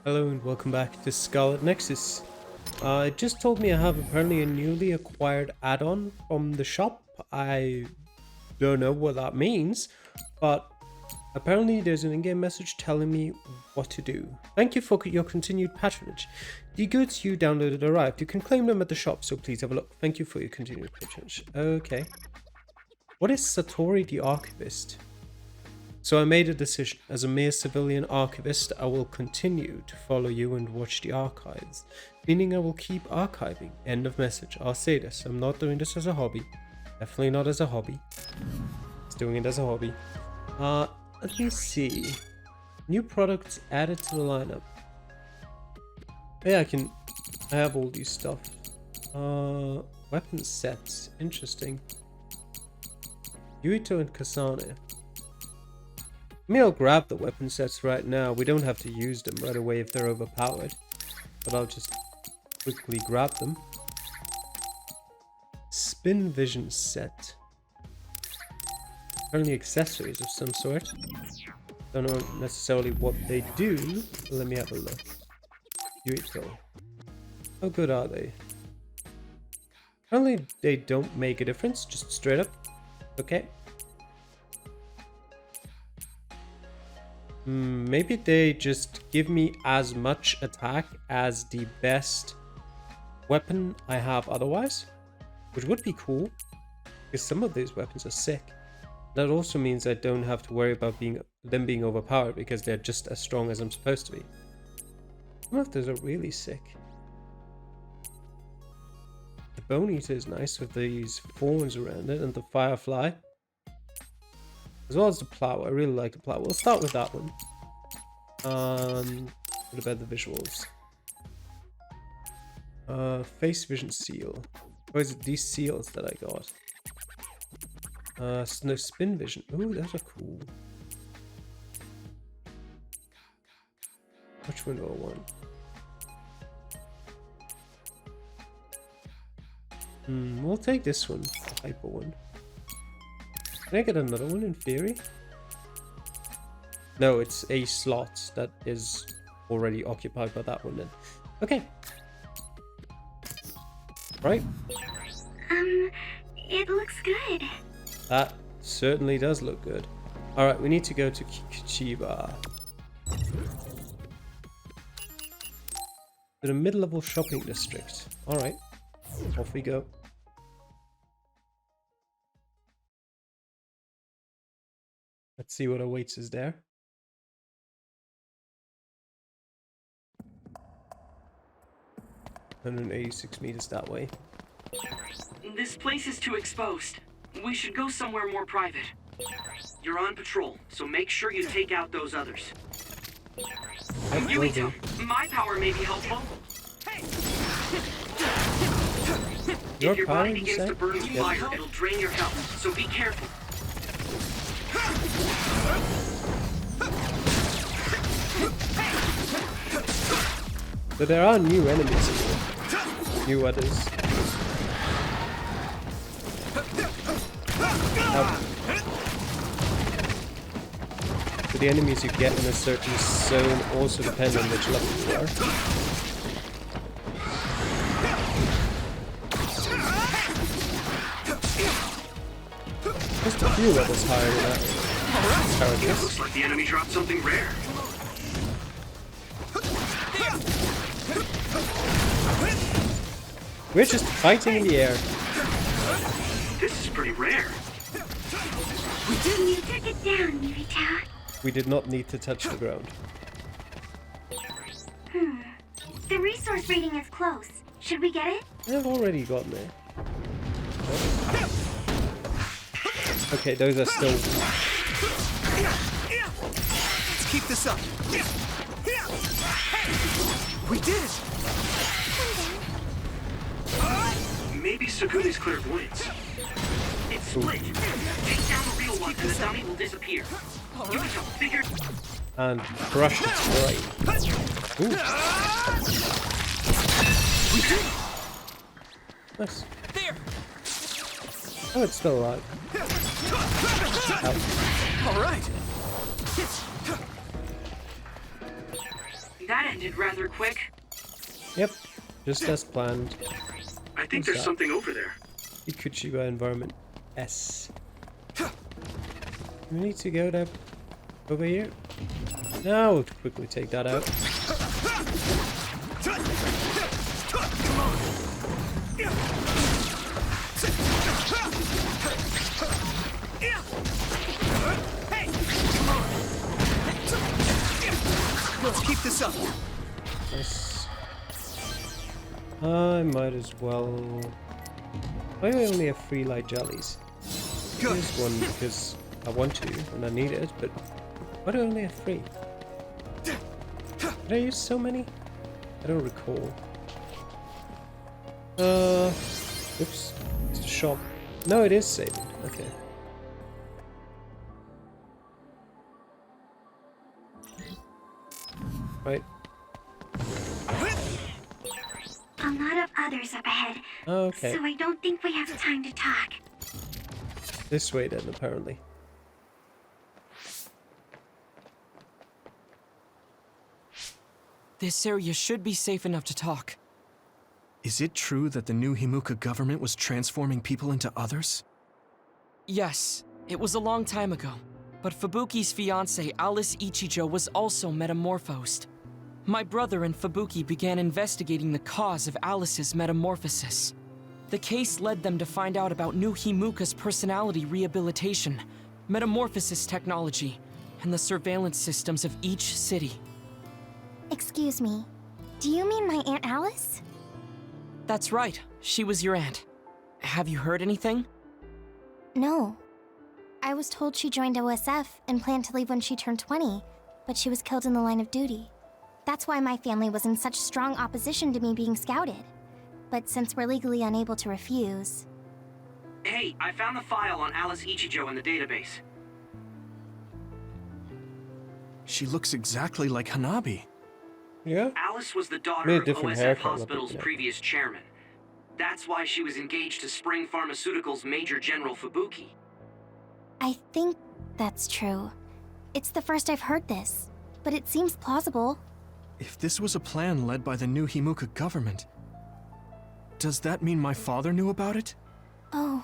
Hello and welcome back to Scarlet Nexus. It just told me I have apparently a newly acquired add-on from the shop. I don't know what that means, but apparently there's an in-game message telling me what to do. Thank you for your continued patronage. The goods you downloaded arrived. You can claim them at the shop, so please have a look. Thank you for your continued patronage. Okay. What is Satori the Archivist? So I made a decision. As a mere civilian archivist, I will continue to follow you and watch the archives. Meaning I will keep archiving. End of message. I'll say this. I'm not doing this as a hobby. Definitely not as a hobby. Just doing it as a hobby. Let me see. New products added to the lineup. Yeah, I have all these stuff. Weapon sets. Interesting. Yuito and Kasane. I'll grab the weapon sets right now. We don't have to use them right away if they're overpowered. But I'll just quickly grab them. Spin vision set. Apparently accessories of some sort. Don't know necessarily what they do. Let me have a look. Yuito. How good are they? Apparently they don't make a difference, just straight up. Okay. Maybe they just give me as much attack as the best weapon I have otherwise, which would be cool, because some of these weapons are sick. That also means I don't have to worry about them being overpowered, because they're just as strong as I'm supposed to be. Some of those are really sick. The Bone Eater is nice with these thorns around it, and the Firefly. As well as the plow. I really like the plow. We'll start with that one. What about the visuals? Face vision seal. Or is it these seals that I got? No, spin vision. Ooh, those are cool. Which one do I want? We'll take this one. The hyper one. Can I get another one in theory? No, it's a slot that is already occupied by that one then. Okay. Right. It looks good. That certainly does look good. Alright, we need to go to Chiba. To the mid-level shopping district. Alright. Off we go. Let's see what awaits us there. $186 meters that way. This place is too exposed. We should go somewhere more private. You're on patrol, so make sure you take out those others. Yuito, my power may be helpful. Hey! If your body begins to burn with fire, it'll drain your health, so be careful. So there are new enemies here. New others. So the enemies you get in a certain zone also depend on which level you are. Just a few levels higher than that. It looks like the enemy dropped something rare. We're just fighting in the air. This is pretty rare. You took it down, Yuito. We did not need to touch the ground. The resource rating is close. Should we get it? I've already gotten there. Okay, those are still... Let's keep this up. We did it! Maybe Sukumi's clairvoyance. It's split. Take down the real one and the dummy will disappear. Yuito, figure... And crushed its brain. Ooh. We did it! Nice. There! Oh, it's still alive. All right. That ended rather quick. Yep, just as planned. I think What's there's that? something over there. Ikuchiba environment S. We need to go to over here. Now to quickly take that out. Let's keep this up. Yes. I might as well. Why do I only have 3 light jellies? Good. Here's one because I want to and I need it, but why do I only have 3? Did I use so many? I don't recall. Oops. It's the shop. No, it is saving. Okay. Right. A lot of others up ahead. Okay. So I don't think we have time to talk. This way then, apparently. This area should be safe enough to talk. Is it true that the new Himuka government was transforming people into others? Yes, it was a long time ago. But Fubuki's fiancée, Alice Ichijo, was also metamorphosed. My brother and Fubuki began investigating the cause of Alice's metamorphosis. The case led them to find out about new Himuka's personality rehabilitation, metamorphosis technology, and the surveillance systems of each city. Excuse me. Do you mean my Aunt Alice? That's right, she was your aunt. Have you heard anything? No. I was told she joined OSF and planned to leave when she turned 20, but she was killed in the line of duty. That's why my family was in such strong opposition to me being scouted. But since we're legally unable to refuse... Hey, I found the file on Alice Ichijo in the database. She looks exactly like Hanabi. Yeah? Alice was the daughter Made a of different OSF haircut, Hospital's but, yeah. previous chairman. That's why she was engaged to Spring Pharmaceuticals' Major General Fubuki. I think that's true. It's the first I've heard this, but it seems plausible. If this was a plan led by the new Himuka government, does that mean my father knew about it? Oh,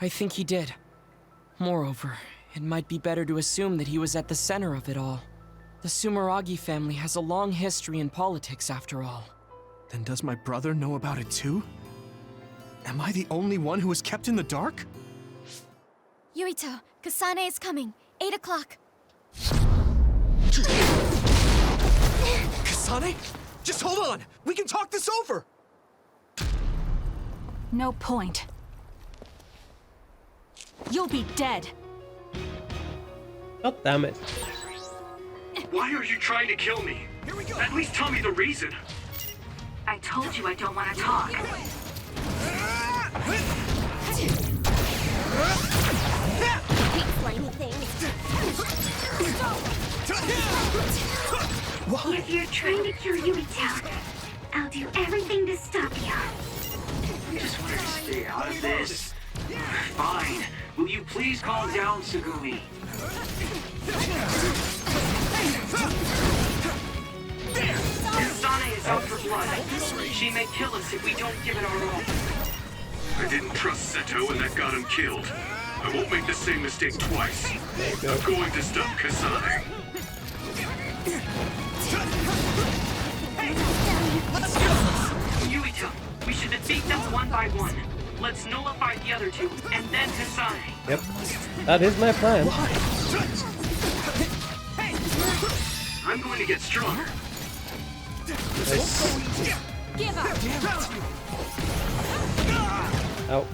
I think he did. Moreover, it might be better to assume that he was at the center of it all. The Sumeragi family has a long history in politics, after all. Then does my brother know about it too? Am I the only one who was kept in the dark? Yuito, Kasane is coming. 8 o'clock. Kasane? Just hold on! We can talk this over! No point. You'll be dead. God damn it. Why are you trying to kill me? Here we go! At least tell me the reason. I told you I don't want to talk. Slimy things. Why? If you're trying to kill Yuito, I'll do everything to stop you. I just wanted to stay out of this. Fine. Will you please calm down, Sugumi? Insane is out for blood. She may kill us if we don't give it our all. I didn't trust Seto and that got him killed. I won't make the same mistake twice. I'm going to stop Kasane. Yuito, we should defeat them one by one. Let's nullify the other two, and then Kasane. Yep. That is my plan. I'm going to get stronger. Nice. Give up! Ow.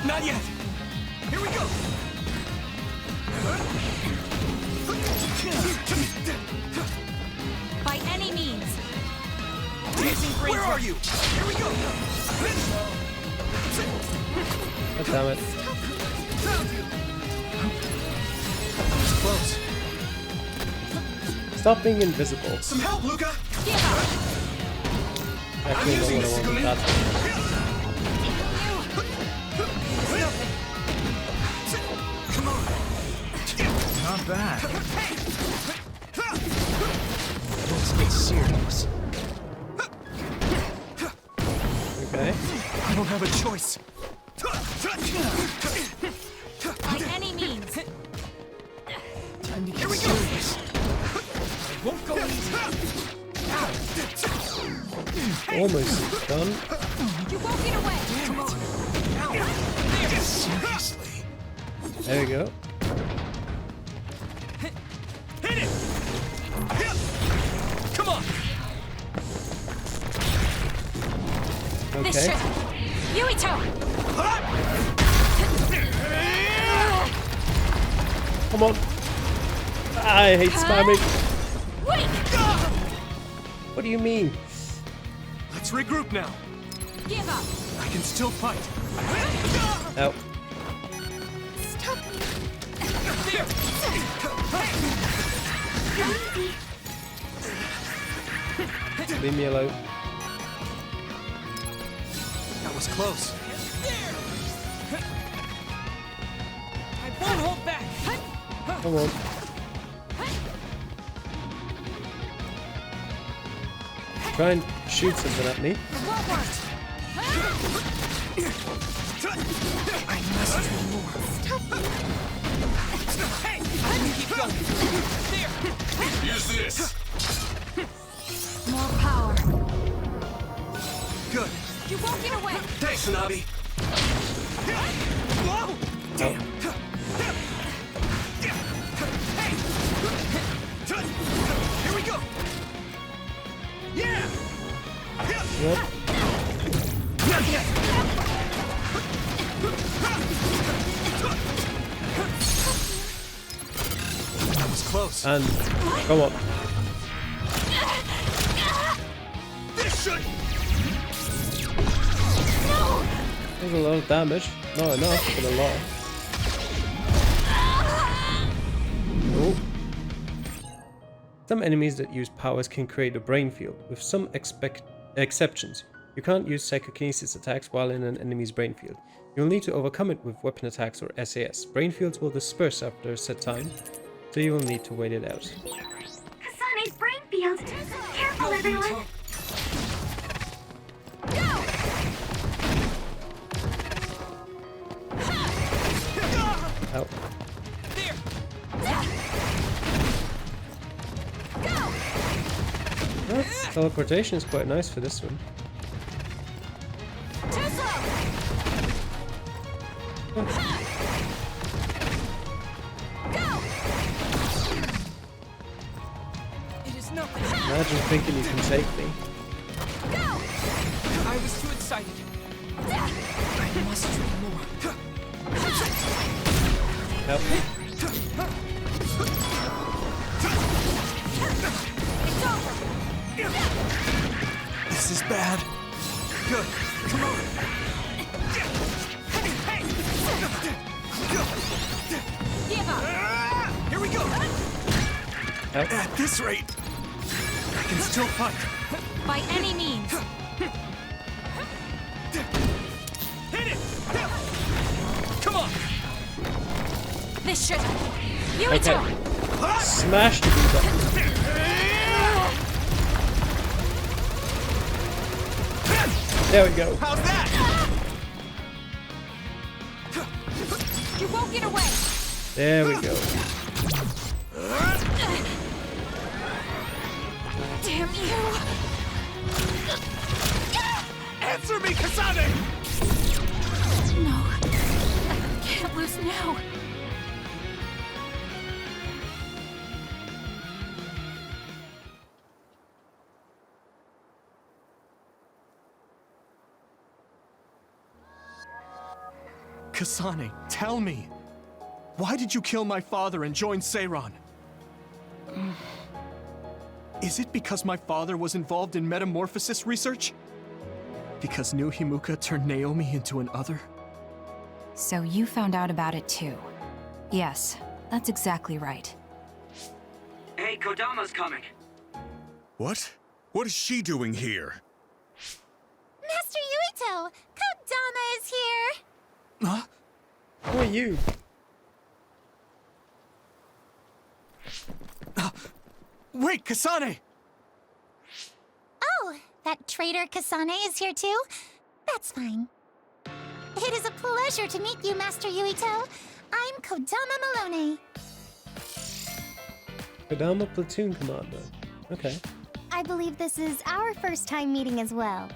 Not yet! Here we go! By any means. Where are you? Here we go! God damn it. It's close. Stop being invisible. Some help, Luca! Give up! Actually, no one wants that. Come on! Not bad. serious. Okay. I don't have a choice. By any means. Time to get serious. It won't go easy. Almost done. You won't get away. Seriously. There we go. Hit it! Come on! This Okay. should. Yuito! Come on. I hate spamming. Wait! What do you mean? Let's regroup now. Give up! I can still fight. Oh. Stop me. There! Leave me alone. That was close. I won't hold back. Come on. Try and shoot something at me. It won't work! I must do more. Hey, keep going. There. Use this. More power. Good. You won't get away! Thanks, Hanabi. Whoa! Damn. Here we go. Yeah. Yep. That was close. And come on. This should. There's a lot of damage. Not enough, but a lot. Oh. Some enemies that use powers can create a Brainfield, with some exceptions. You can't use psycho-kinesis attacks while in an enemy's Brainfield. You'll need to overcome it with weapon attacks or SAS. Brainfields will disperse after a set time, so you will need to wait it out. Kasane's Brainfield. Careful, everyone. Ow. There. Well, teleportation is quite nice for this one. Too slow! It is nothing. Imagine thinking you can take me. I was too excited. I must do more. Help. It's over! This is bad. Good. Come on. Give up! Here we go. Help. At this rate, I can still fight. By any means! Hit it! Come on. This should. Yuito! Okay. Smash the B button. There we go. How's that? You won't get away! There we go. Damn you! Answer me, Kasane! No. Can't lose now. Kasane, tell me. Why did you kill my father and join Seiran? Is it because my father was involved in metamorphosis research? Because new Himuka turned Naomi into an other? So you found out about it too. Yes, that's exactly right. Hey, Kodama's coming. What? What is she doing here? Master Yuito! Kodama is here! Huh? Who are you? Wait, Kasane! That traitor Kasane is here too? That's fine. It is a pleasure to meet you, Master Yuito. I'm Kodama Malone. Kodama Platoon Commander. Okay. I believe this is our first time meeting as well.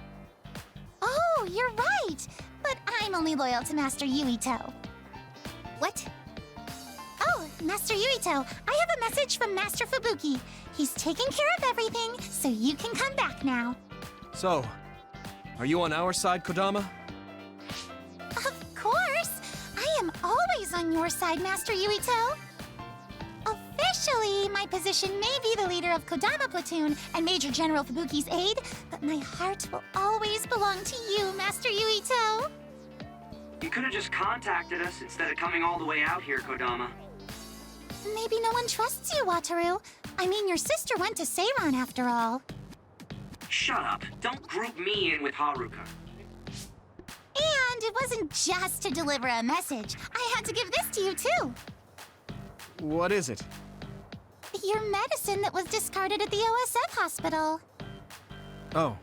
Oh, you're right! But I'm only loyal to Master Yuito. What? Oh, Master Yuito, I have a message from Master Fubuki. He's taking care of everything, so you can come back now. So, are you on our side, Kodama? Of course! I am always on your side, Master Yuito. Officially, my position may be the leader of Kodama Platoon and Major General Fubuki's aide, but my heart will always belong to you, Master Yuito. You could have just contacted us instead of coming all the way out here, Kodama. Maybe no one trusts you, Wataru. I mean, your sister went to Seiran after all. Shut up. Don't group me in with Haruka. And it wasn't just to deliver a message. I had to give this to you, too. What is it? Your medicine that was discarded at the OSF hospital. Oh,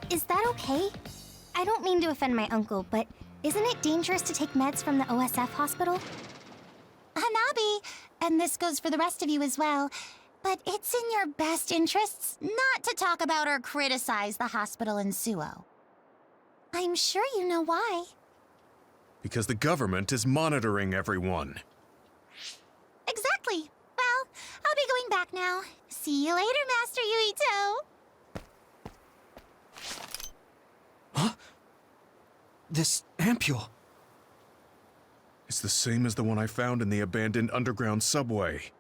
Is that okay? I don't mean to offend my uncle, but isn't it dangerous to take meds from the OSF hospital? Hanabi, and this goes for the rest of you as well, but it's in your best interests not to talk about or criticize the hospital in Suo. I'm sure you know why. Because the government is monitoring everyone. Exactly. Well, I'll be going back now. See you later, Master Yuito. this ampule. It's the same as the one I found in the abandoned underground subway.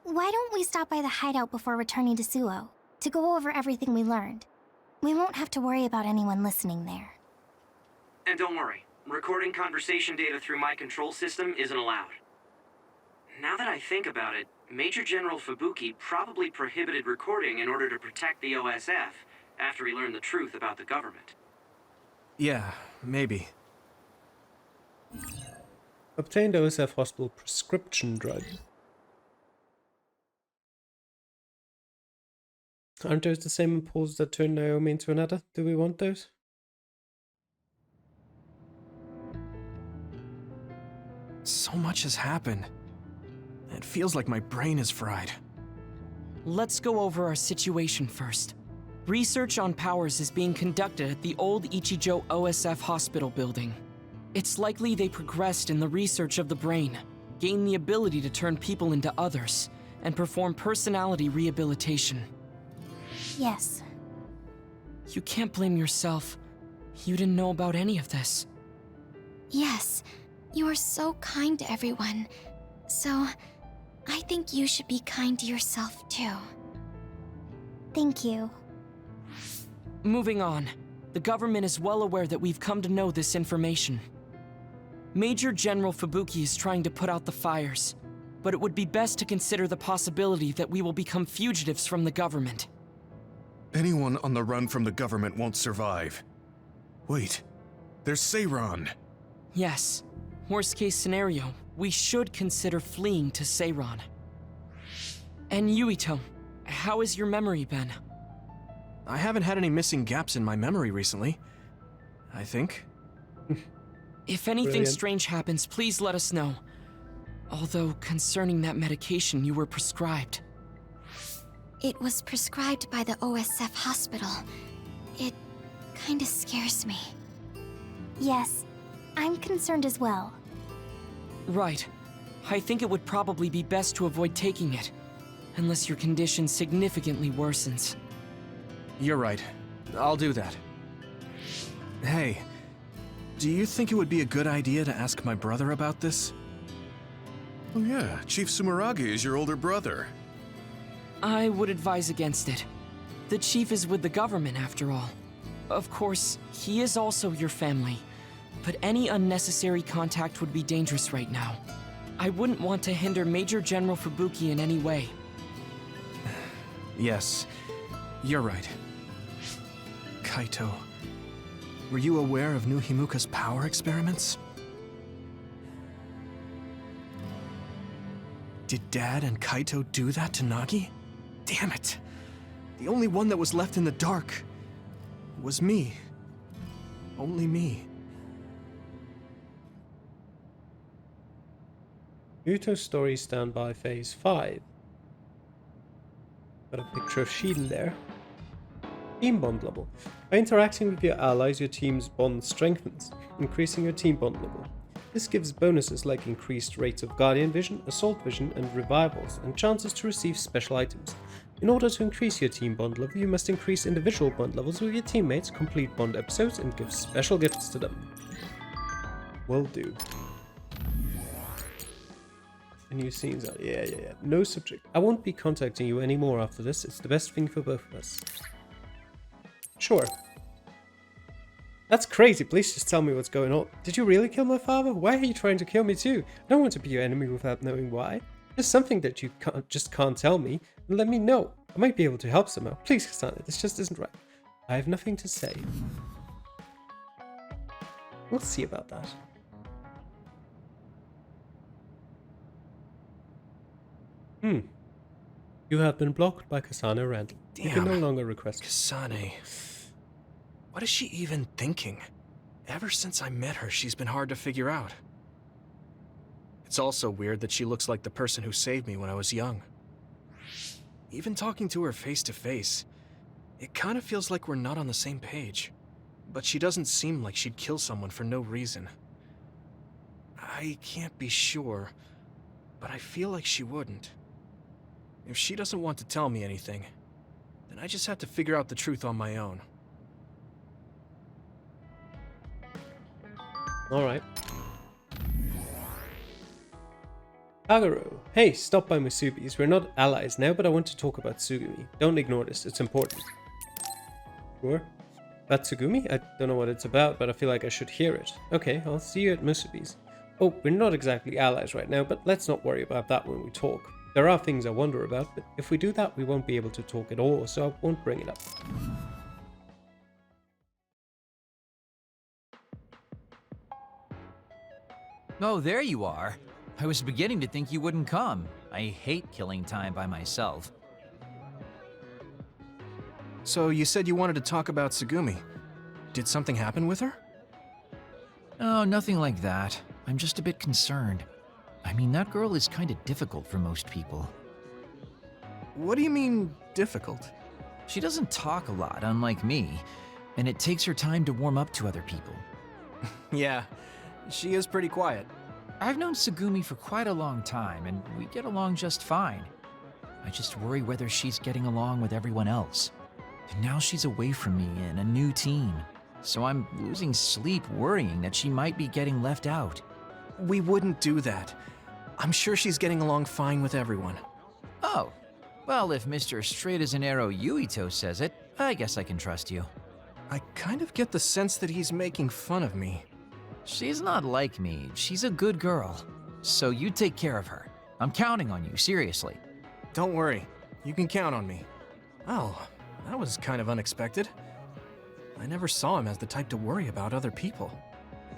Why don't we stop by the hideout before returning to Suo to go over everything we learned? We won't have to worry about anyone listening there. And don't worry, recording conversation data through my control system isn't allowed. Now that I think about it, Major General Fubuki probably prohibited recording in order to protect the OSF after he learned the truth about the government. Yeah, maybe. Obtained OSF hospital prescription drug. Aren't those the same impulses that turned Naomi into another? Do we want those? So much has happened. It feels like my brain is fried. Let's go over our situation first. Research on powers is being conducted at the old Ichijo OSF hospital building. It's likely they progressed in the research of the brain, gained the ability to turn people into others, and perform personality rehabilitation. Yes. You can't blame yourself. You didn't know about any of this. Yes, you are so kind to everyone. So, I think you should be kind to yourself too. Thank you. Moving on. The government is well aware that we've come to know this information. Major General Fubuki is trying to put out the fires, but it would be best to consider the possibility that we will become fugitives from the government. Anyone on the run from the government won't survive. Wait, there's Seiran. Yes. Worst case scenario, we should consider fleeing to Seiran. And Yuito, how has your memory been? I haven't had any missing gaps in my memory recently. I think. If anything Brilliant. strange happens, please let us know. Although, concerning that medication you were prescribed. It was prescribed by the OSF hospital. It kinda scares me. Yes, I'm concerned as well. Right. I think it would probably be best to avoid taking it, unless your condition significantly worsens. You're right. I'll do that. Hey, do you think it would be a good idea to ask my brother about this? Oh yeah, Chief Sumeragi is your older brother. I would advise against it. The chief is with the government, after all. Of course, he is also your family, but any unnecessary contact would be dangerous right now. I wouldn't want to hinder Major General Fubuki in any way. Yes, you're right. Kaito, were you aware of new Himuka's power experiments? Did Dad and Kaito do that to Nagi? Damn it! The only one that was left in the dark was me. Only me. Yuto story standby phase 5. Got a picture of Shield there. Team bond level. By interacting with your allies, your team's bond strengthens, increasing your team bond level. This gives bonuses like increased rates of Guardian Vision, Assault Vision, and Revivals, and chances to receive special items. In order to increase your team bond level, you must increase individual bond levels with your teammates, complete bond episodes, and give special gifts to them. Will do. The new scenes are... Yeah. No subject. I won't be contacting you anymore after this. It's the best thing for both of us. Sure. That's crazy. Please just tell me what's going on. Did you really kill my father? Why are you trying to kill me too? I don't want to be your enemy without knowing why. There's something that you can't tell me. And let me know. I might be able to help somehow. Please, Kasane, this just isn't right. I have nothing to say. We'll see about that. You have been blocked by Kasane Randall. Damn. You can no longer request. Kasane. What is she even thinking? Ever since I met her, she's been hard to figure out. It's also weird that she looks like the person who saved me when I was young. Even talking to her face to face, it kind of feels like we're not on the same page. But she doesn't seem like she'd kill someone for no reason. I can't be sure, but I feel like she wouldn't. If she doesn't want to tell me anything, then I just have to figure out the truth on my own. Alright. Agaroo. Hey, stop by Masubi's. We're not allies now, but I want to talk about Tsugumi. Don't ignore this, it's important. Sure. About Tsugumi? I don't know what it's about, but I feel like I should hear it. Okay, I'll see you at Masubi's. Oh, we're not exactly allies right now, but let's not worry about that when we talk. There are things I wonder about, but if we do that, we won't be able to talk at all, so I won't bring it up. Oh, there you are. I was beginning to think you wouldn't come. I hate killing time by myself. So you said you wanted to talk about Tsugumi. Did something happen with her? Oh, nothing like that. I'm just a bit concerned. I mean, that girl is kind of difficult for most people. What do you mean, difficult? She doesn't talk a lot, unlike me, and it takes her time to warm up to other people. Yeah, she is pretty quiet. I've known Tsugumi for quite a long time, and we get along just fine. I just worry whether she's getting along with everyone else. And now she's away from me in a new team, so I'm losing sleep worrying that she might be getting left out. We wouldn't do that. I'm sure she's getting along fine with everyone. Oh, well, if Mr. Straight as an Arrow Yuito says it, I guess I can trust you. I kind of get the sense that he's making fun of me. She's not like me. She's a good girl. So you take care of her. I'm counting on you, seriously. Don't worry. You can count on me. Oh, that was kind of unexpected. I never saw him as the type to worry about other people.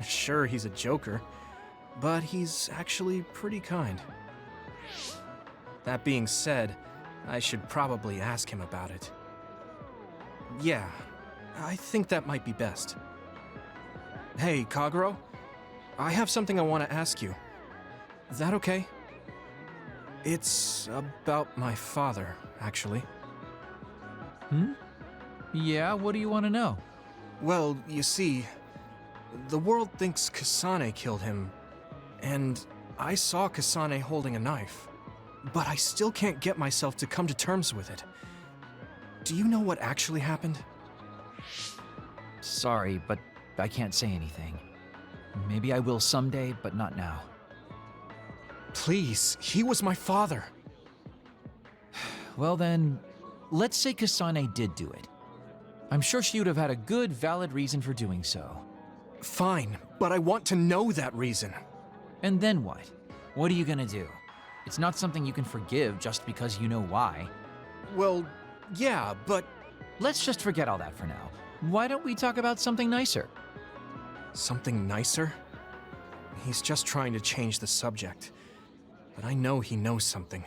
Sure, he's a joker, but he's actually pretty kind. That being said, I should probably ask him about it. Yeah, I think that might be best. Hey, Kagero, I have something I want to ask you. Is that okay? It's about my father, actually. Yeah, what do you want to know? Well, you see, the world thinks Kasane killed him, and I saw Kasane holding a knife, but I still can't get myself to come to terms with it. Do you know what actually happened? Sorry, but I can't say anything. Maybe I will someday, but not now. Please, he was my father. Well then, let's say Kasane did do it. I'm sure she would have had a good, valid reason for doing so. Fine, but I want to know that reason. And then what? What are you gonna do? It's not something you can forgive just because you know why. Well, yeah, but... Let's just forget all that for now. Why don't we talk about something nicer? Something nicer? He's just trying to change the subject. But I know he knows something.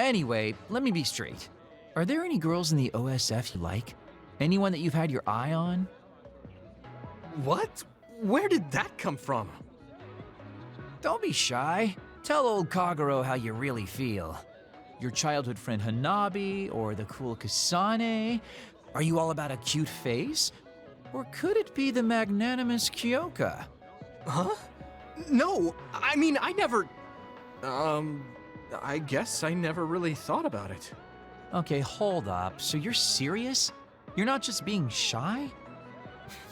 Anyway, let me be straight. Are there any girls in the OSF you like? Anyone that you've had your eye on? What? Where did that come from? Don't be shy. Tell old Agaroo how you really feel. Your childhood friend Hanabi, or the cool Kasane? Are you all about a cute face? Or could it be the magnanimous Kyoka? Huh? No, I mean, I never... I guess I never really thought about it. Okay, hold up. So you're serious? You're not just being shy?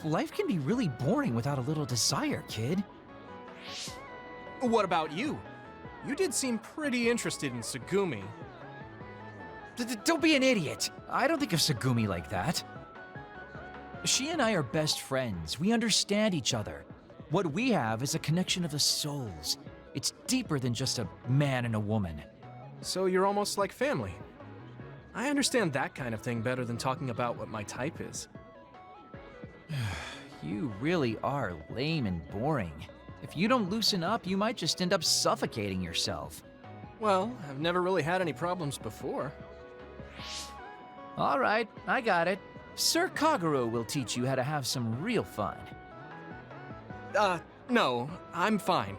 Life can be really boring without a little desire, kid. What about you? You did seem pretty interested in Tsugumi. Don't be an idiot. I don't think of Tsugumi like that. She and I are best friends. We understand each other. What we have is a connection of the souls. It's deeper than just a man and a woman. So you're almost like family. I understand that kind of thing better than talking about what my type is. You really are lame and boring. If you don't loosen up, you might just end up suffocating yourself. Well, I've never really had any problems before. All right, I got it. Sir Agaroo will teach you how to have some real fun. No, I'm fine.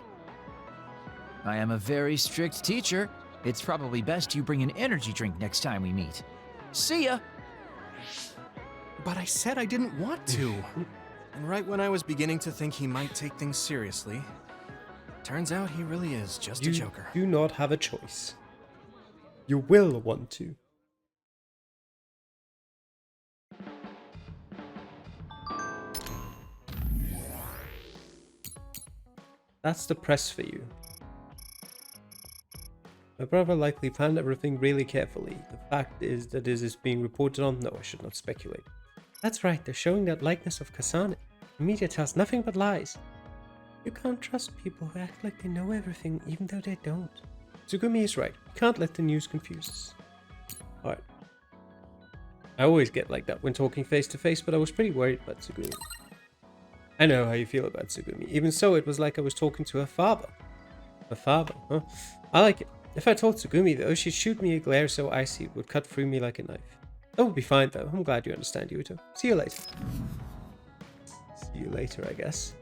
I am a very strict teacher. It's probably best you bring an energy drink next time we meet. See ya! But I said I didn't want to. And right when I was beginning to think he might take things seriously, turns out he really is just a joker. You do not have a choice. You will want to. That's the press for you. My brother likely planned everything really carefully. The fact is that it is being reported on. No, I should not speculate. That's right, they're showing that likeness of Kasane. The media tells nothing but lies. You can't trust people who act like they know everything, even though they don't. Tsugumi is right. You can't let the news confuse us. Alright. I always get like that when talking face to face, but I was pretty worried about Tsugumi. I know how you feel about Tsugumi. Even so, it was like I was talking to her father. Her father, huh? I like it. If I told Tsugumi, though, she'd shoot me a glare so icy it would cut through me like a knife. That would be fine, though. I'm glad you understand, Yuto. See you later. See you later, I guess.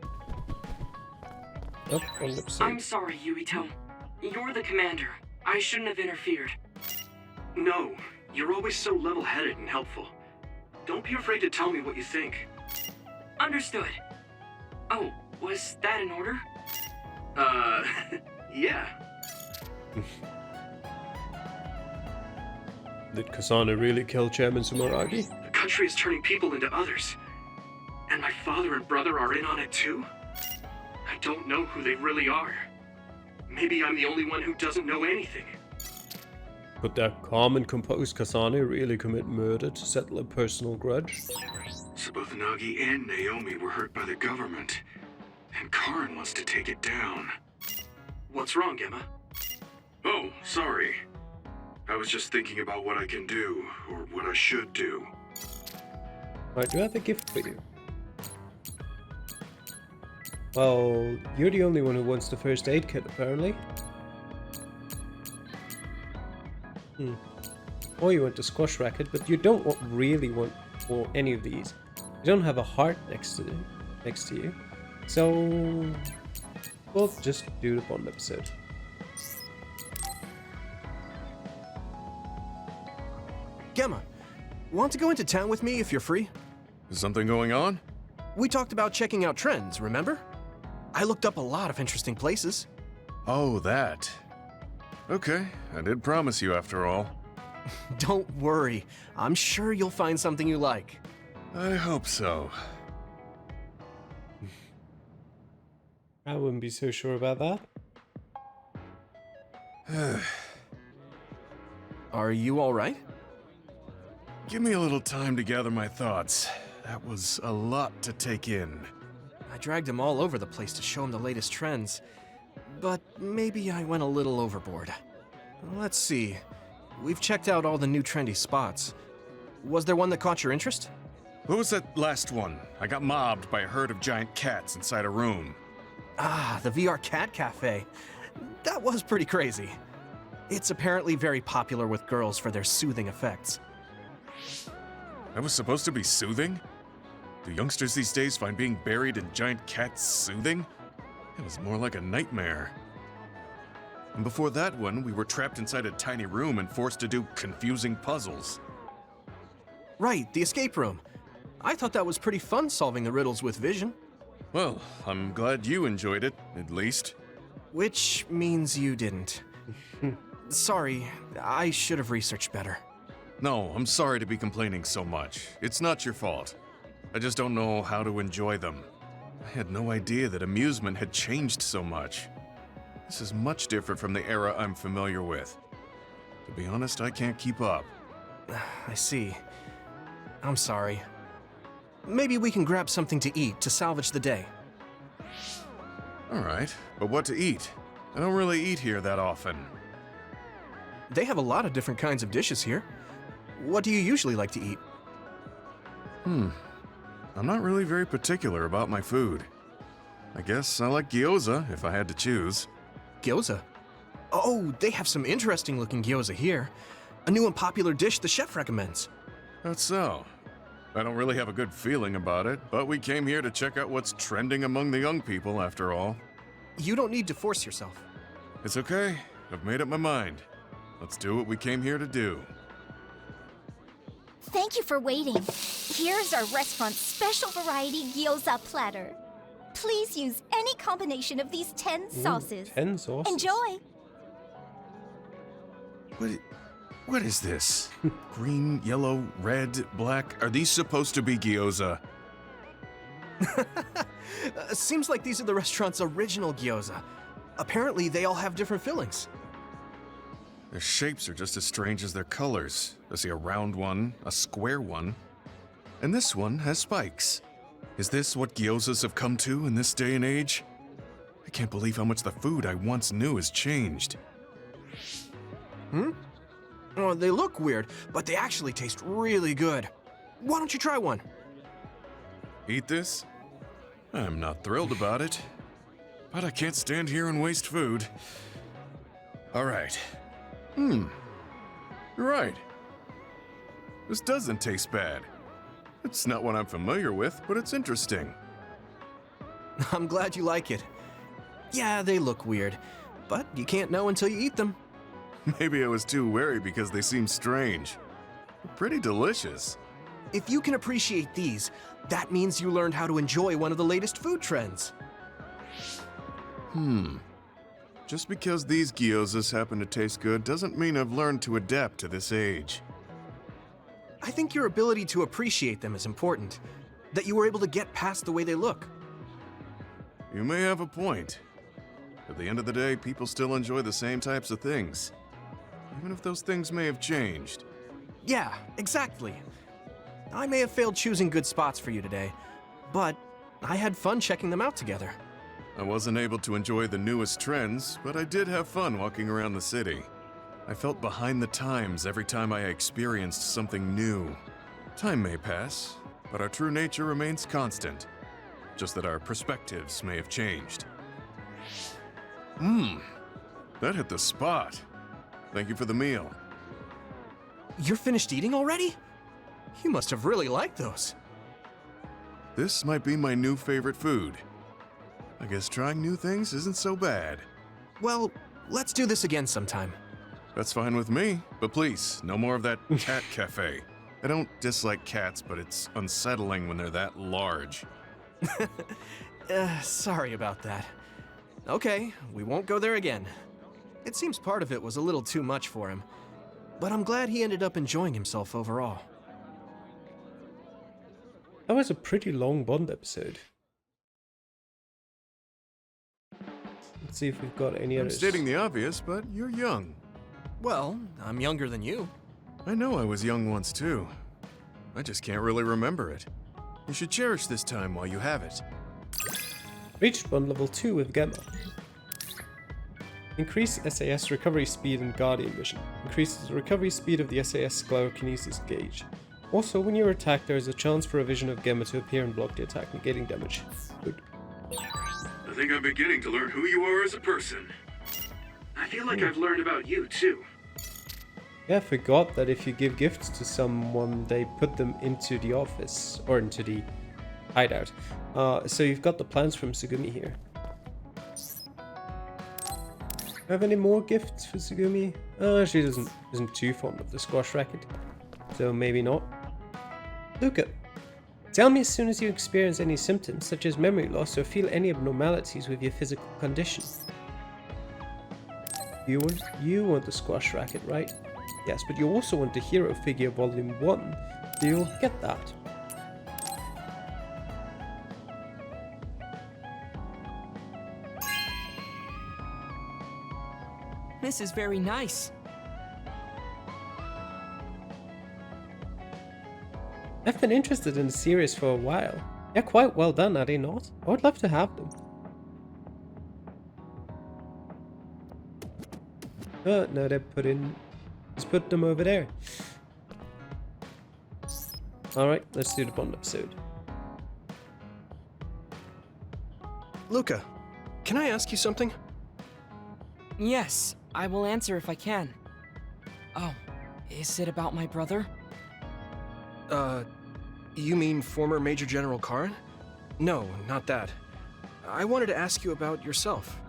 Nope, wrong episode. I'm sorry, Yuito. You're the commander. I shouldn't have interfered. No, you're always so level-headed and helpful. Don't be afraid to tell me what you think. Understood. Oh, was that in order? Yeah. Did Kasane really kill Chairman Sumeragi? The country is turning people into others. And my father and brother are in on it too? I don't know who they really are. Maybe I'm the only one who doesn't know anything. Could that calm and composed Kasane really commit murder to settle a personal grudge? So both Nagi and Naomi were hurt by the government. And Karin wants to take it down. What's wrong, Gemma? Oh, sorry. I was just thinking about what I can do, or what I should do. I do have a gift for you. Well, you're the only one who wants the first aid kit, apparently. Or you want the squash racket, but you don't really want any of these. You don't have a heart next to you. So we'll just do the Bond episode. Gemma, want to go into town with me if you're free? Is something going on? We talked about checking out trends, remember? I looked up a lot of interesting places. Oh, that. Okay, I did promise you after all. Don't worry, I'm sure you'll find something you like. I hope so. I wouldn't be so sure about that. Are you alright? Give me a little time to gather my thoughts. That was a lot to take in. I dragged him all over the place to show him the latest trends, but maybe I went a little overboard. Let's see. We've checked out all the new trendy spots. Was there one that caught your interest? What was that last one? I got mobbed by a herd of giant cats inside a room. Ah, the VR Cat Cafe. That was pretty crazy. It's apparently very popular with girls for their soothing effects. That was supposed to be soothing? Do youngsters these days find being buried in giant cats soothing? It was more like a nightmare. And before that one, we were trapped inside a tiny room and forced to do confusing puzzles. Right, the escape room. I thought that was pretty fun solving the riddles with vision. Well, I'm glad you enjoyed it, at least. Which means you didn't. Sorry, I should have researched better. No, I'm sorry to be complaining so much. It's not your fault. I just don't know how to enjoy them. I had no idea that amusement had changed so much. This is much different from the era I'm familiar with. To be honest, I can't keep up. I see. I'm sorry. Maybe we can grab something to eat to salvage the day. All right, but what to eat? I don't really eat here that often. They have a lot of different kinds of dishes here. What do you usually like to eat? I'm not really very particular about my food. I guess I like gyoza if I had to choose. Gyoza? Oh, they have some interesting looking gyoza here. A new and popular dish the chef recommends. That's so. I don't really have a good feeling about it, but we came here to check out what's trending among the young people after all. You don't need to force yourself. It's okay. I've made up my mind. Let's do what we came here to do. Thank you for waiting. Here's our restaurant's special variety gyoza platter. Please use any combination of these 10 sauces. 10 sauces? Enjoy! What is this? Green, yellow, red, black? Are these supposed to be gyoza? Seems like these are the restaurant's original gyoza. Apparently, they all have different fillings. Their shapes are just as strange as their colors. I see a round one, a square one, and this one has spikes. Is this what gyozas have come to in this day and age? I can't believe how much the food I once knew has changed. Oh, they look weird, but they actually taste really good. Why don't you try one? Eat this? I'm not thrilled about it, but I can't stand here and waste food. All right. You're right. This doesn't taste bad. It's not what I'm familiar with, but it's interesting. I'm glad you like it. Yeah, they look weird, but you can't know until you eat them. Maybe I was too wary because they seem strange. They're pretty delicious. If you can appreciate these, that means you learned how to enjoy one of the latest food trends. Just because these gyozas happen to taste good doesn't mean I've learned to adapt to this age. I think your ability to appreciate them is important. That you were able to get past the way they look. You may have a point. At the end of the day, people still enjoy the same types of things. Even if those things may have changed. Yeah, exactly. I may have failed choosing good spots for you today, but I had fun checking them out together. I wasn't able to enjoy the newest trends, but I did have fun walking around the city. I felt behind the times every time I experienced something new. Time may pass, but our true nature remains constant. Just that our perspectives may have changed. That hit the spot. Thank you for the meal. You're finished eating already? You must have really liked those. This might be my new favorite food. I guess trying new things isn't so bad. Well, let's do this again sometime. That's fine with me, but please, no more of that cat cafe. I don't dislike cats, but it's unsettling when they're that large. Sorry about that. Okay, we won't go there again. It seems part of it was a little too much for him, but I'm glad he ended up enjoying himself overall. That was a pretty long Bond episode. Let's see if we've got any I'm others. stating the obvious, but you're young. Well, I'm younger than you. I know I was young once too. I just can't really remember it. You should cherish this time while you have it. Reached Bond level 2 with Gamma. Increase SAS recovery speed and Guardian vision. Increases the recovery speed of the SAS psycho-kinesis gauge. Also, when you're attacked, there is a chance for a vision of Gamma to appear and block the attack, negating damage. Good. I think I'm beginning to learn who you are as a person. I feel like I've learned about you, too. Yeah, I forgot that if you give gifts to someone, they put them into the office, or into the hideout. So you've got the plans from Tsugumi here. Have any more gifts for Tsugumi? She isn't too fond of the squash racket, so maybe not. Luca, tell me as soon as you experience any symptoms, such as memory loss or feel any abnormalities with your physical condition. You want the squash racket, right? Yes, but you also want the Hero Figure Volume 1. You'll get that. This is very nice. I've been interested in the series for a while. They're quite well done, are they not? I would love to have them. No, let's put them over there. Alright, let's do the Bond episode. Luca, can I ask you something? Yes, I will answer if I can. Oh, is it about my brother? You mean former Major General Karin? No, not that. I wanted to ask you about yourself.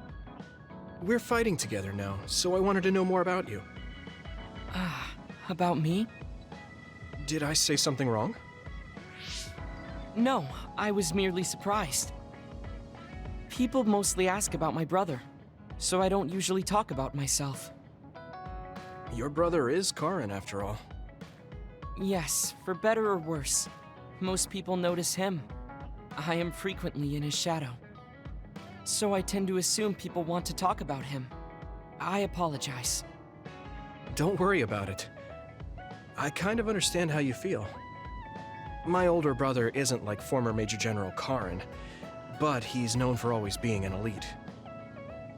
We're fighting together now, so I wanted to know more about you. About me? Did I say something wrong? No, I was merely surprised. People mostly ask about my brother, so I don't usually talk about myself. Your brother is Karin, after all. Yes, for better or worse. Most people notice him. I am frequently in his shadow. So I tend to assume people want to talk about him. I apologize. Don't worry about it. I kind of understand how you feel. My older brother isn't like former Major General Karin, but he's known for always being an elite.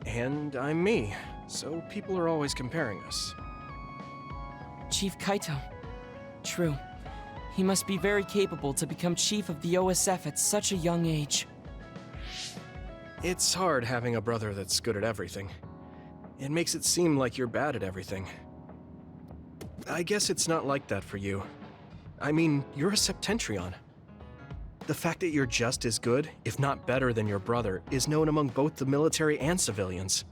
And I'm me, so people are always comparing us. Chief Kaito. True. He must be very capable to become chief of the OSF at such a young age. It's hard having a brother that's good at everything. It makes it seem like you're bad at everything. I guess it's not like that for you. I mean, you're a Septentrion. The fact that you're just as good, if not better than your brother, is known among both the military and civilians.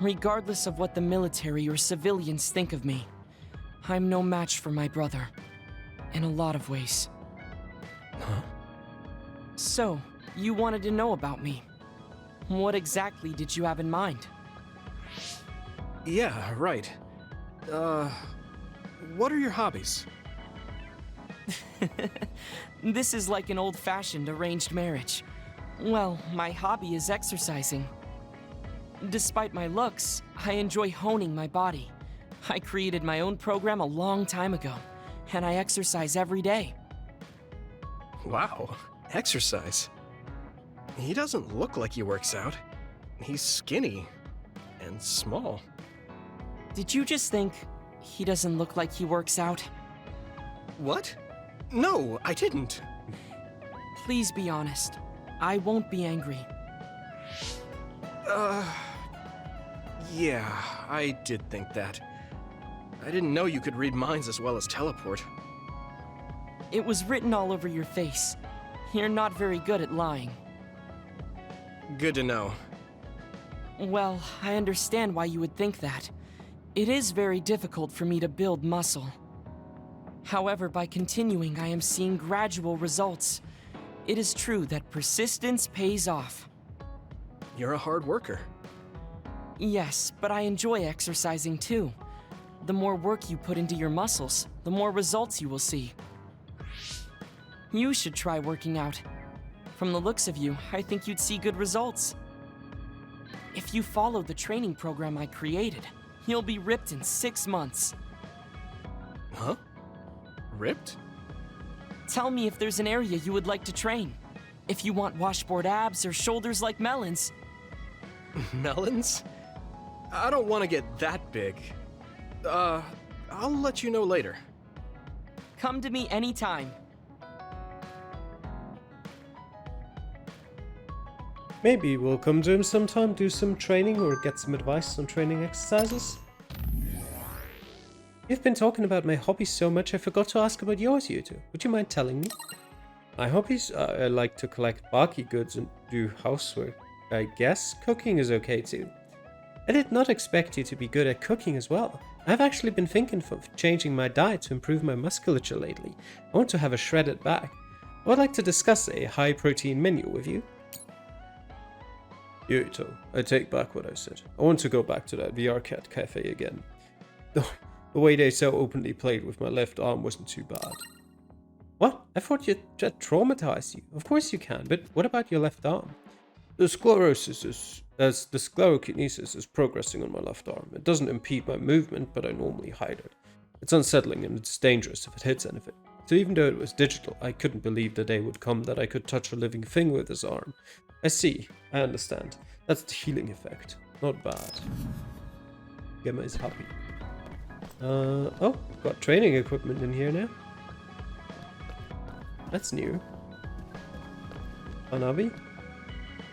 Regardless of what the military or civilians think of me, I'm no match for my brother. In a lot of ways. Huh? So, you wanted to know about me. What exactly did you have in mind? Yeah, right. What are your hobbies? This is like an old-fashioned arranged marriage. Well, my hobby is exercising. Despite my looks, I enjoy honing my body. I created my own program a long time ago, and I exercise every day. Wow, exercise. He doesn't look like he works out. He's skinny and small. Did you just think he doesn't look like he works out? What? No, I didn't. Please be honest. I won't be angry. Yeah, I did think that. I didn't know you could read minds as well as teleport. It was written all over your face. You're not very good at lying. Good to know. Well, I understand why you would think that. It is very difficult for me to build muscle. However, by continuing, I am seeing gradual results. It is true that persistence pays off. You're a hard worker. Yes, but I enjoy exercising too. The more work you put into your muscles, the more results you will see. You should try working out. From the looks of you, I think you'd see good results. If you follow the training program I created, you'll be ripped in 6 months. Huh? Ripped? Tell me if there's an area you would like to train. If you want washboard abs or shoulders like melons. Melons? I don't want to get that big. I'll let you know later. Come to me anytime. Maybe we'll come to him sometime, do some training or get some advice on training exercises. You've been talking about my hobbies so much I forgot to ask about yours, Yuto. Would you mind telling me? My hobbies? I like to collect Baki goods and do housework. I guess cooking is okay too. I did not expect you to be good at cooking as well. I've actually been thinking of changing my diet to improve my musculature lately. I want to have a shredded back. I would like to discuss a high-protein menu with you. Yuto, I take back what I said. I want to go back to that VR Cat cafe again. The way they so openly played with my left arm wasn't too bad. What? I thought that traumatized you. Of course you can, but what about your left arm? The sclerokinesis is progressing on my left arm. It doesn't impede my movement, but I normally hide it. It's unsettling and it's dangerous if it hits anything. So even though it was digital, I couldn't believe the day would come that I could touch a living thing with this arm. I see. I understand. That's the healing effect. Not bad. Gemma is happy. Oh, got training equipment in here now. That's new. Hanabi?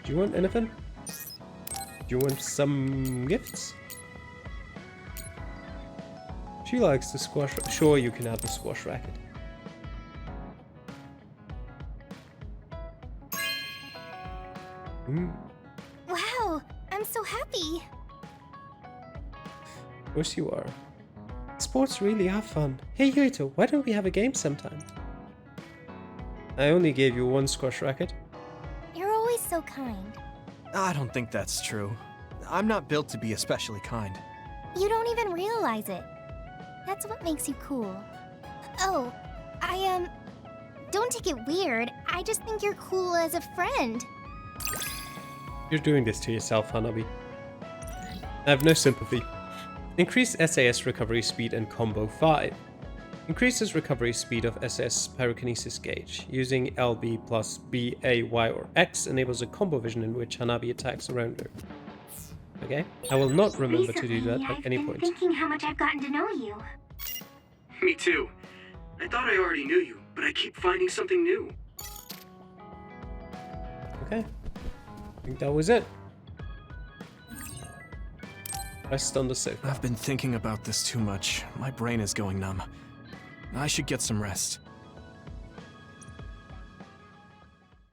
Do you want anything? Do you want some gifts? She likes the squash. Sure, you can have the squash racket. Wow, I'm so happy. Of course you are. Sports really are fun. Hey Yuito, why don't we have a game sometime? I only gave you one squash racket. You're always so kind. I don't think that's true. I'm not built to be especially kind. You don't even realize it. That's what makes you cool. Oh, don't take it weird. I just think you're cool as a friend. You're doing this to yourself, Hanabi. I have no sympathy. Increase SAS recovery speed and combo 5. Increases recovery speed of SS pyrokinesis gauge. Using LB plus B, A, Y, or X enables a combo vision in which Hanabi attacks around her. Okay, I will not remember to do that at any point. I've been thinking how much I've gotten to know you. Me too. I thought I already knew you, but I keep finding something new. Okay, I think that was it. Rest on the sofa. I've been thinking about this too much. My brain is going numb. I should get some rest.